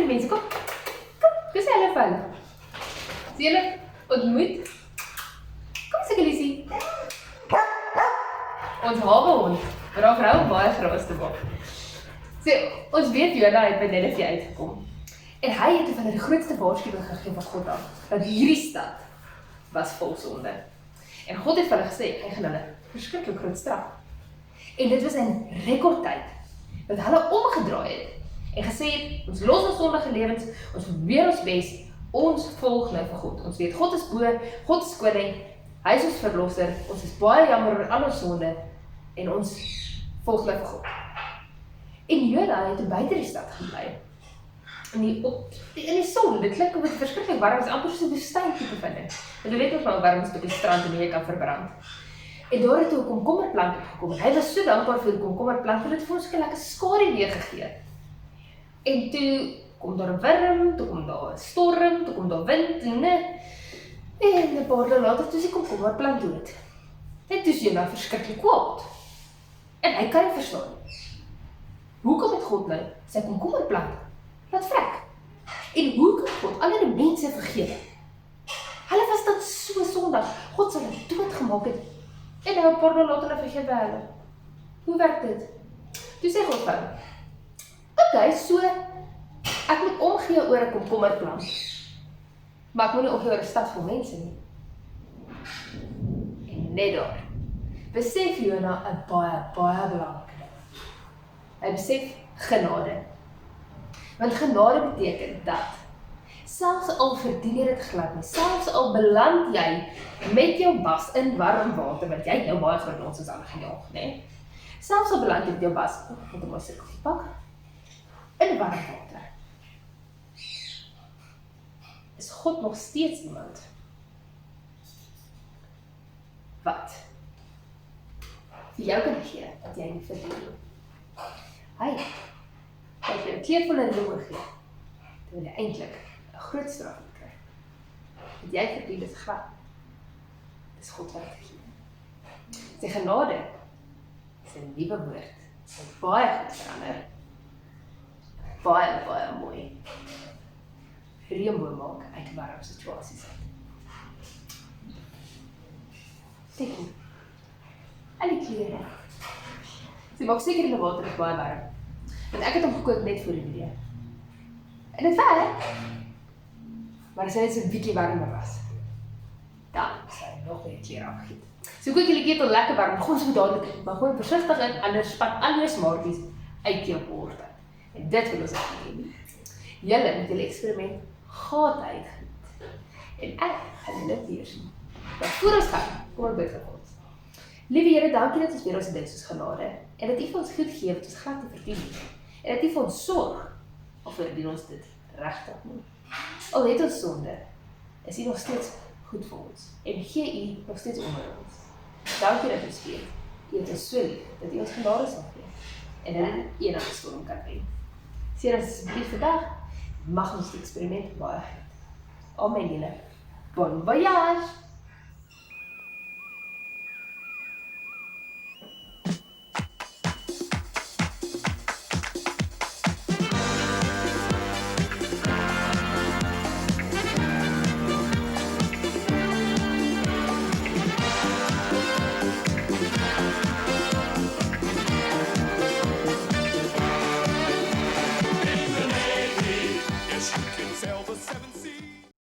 mense, kom, kus hulle vir hulle? As julle ontmoet, kom sê Lisie. Ons habehond, maar vrou baie gras te maak. So, ons weet Jona het by Nineve uitgekom. En hy het van die grootste waarskuwing gegee van God af, dat hierdie stad was vol sonde. En God het vir hulle gesê, hy gaan hulle verskriklik groot straf. En dit was in rekordtyd, dat hulle omgedraai het, en gesê het, ons los ons sondige lewens, ons probeer ons bes, ons volg nou vir God. Ons weet, God is bo, God is koning, hy is ons verlosser, ons is baie jammer oor al ons sonde, en ons volg nou vir God. En Jona het buite die stad gebly. In die son, dit klink op het verskriklik warm, het is amper soos 'n woestyn tipe van dit. En jy weet ook maar warm is op die strand en jy kan verbrand. En daar het 'n komkommerplant opgekom. En hy was so dankbaar vir die komkommerplant, want dit het vir ons 'n lekker skaduwee gegee. En toe kom daar 'n wurm, toe kom daar 'n storm, toe kom daar wind en 'n paar dae later toe is die komkommerplant dood. En toe is Jona verskriklik kwaad. En hy kan nie verstaan. Hoekom het God nou sy komkommerplant laat vrek? En hoe kan God al die mense vergewe? Hulle was dan so sondig. God sal hulle doodgemaak het. En nou 'n paar dae later vergewe hulle. Hoe werk dit? Toe sê God van, okay, so ek moet omgee oor 'n komkommerplant. Maar ek moet nie omgee oor 'n stad vol mense nie. En net daar besef Jona 'n baie belangrike ding. Hy besef genade. Want genade beteken dat, selfs al verdien jy dit glad nie, selfs al beland jy met jou bas in warm water, want jy nou baie groot ons is aangejaag, né? Selfs al beland jy met jou bas, met 'n mooi stuk koffie pak, in warm water, is God nog steeds iemand wat vir jou kan gee, wat jy nie verdien nie. Hy het jy 'n kleurvolle roe gee, terwyl jy eintlik 'n groot straf moet kry. Want jy verdien dit glad. Dis God wat dit gee. Sy genade is 'n nuwe woord, wat baie goed verander. Baie mooi. Reënboog maak uit warm situasies uit. Sien. Al die kleure. Sy maak seker die water is baie warm. Want ek het hom gekook net voor die video. En dit werk. Maar as hy net so 'n bietjie warmer was, dan sal hy nog meer kleure afgiet. So kook julle ketel lekker warm, gooi so dadelik, maar gooi versigtig in, anders spat al jou smaartjies uit jou bord uit. En dit wil ons ook nie. Julle moet julle eksperiment gate uitgiet. En ek gaan julle weer sien. Maar voor ons gaan, kom ons bid vir God. Liewe Here, dankie dat ons weer ons ding soos genade, en dat U vir ons goed gee wat ons glad nie verdien nie. En dat U vir ons sorg, of verdien ons dit regtig nie. Al het ons sonde, is U nog steeds goed vir ons, en gee U nog steeds onder ons. Dankie dat ons weet, U het ons so lief, dat U ons genade sal gee, en dat U enige storm kan wen. Seer ons asseblief vandag, mag ons die experiment baie geniet. Amen julle. Bon voyage!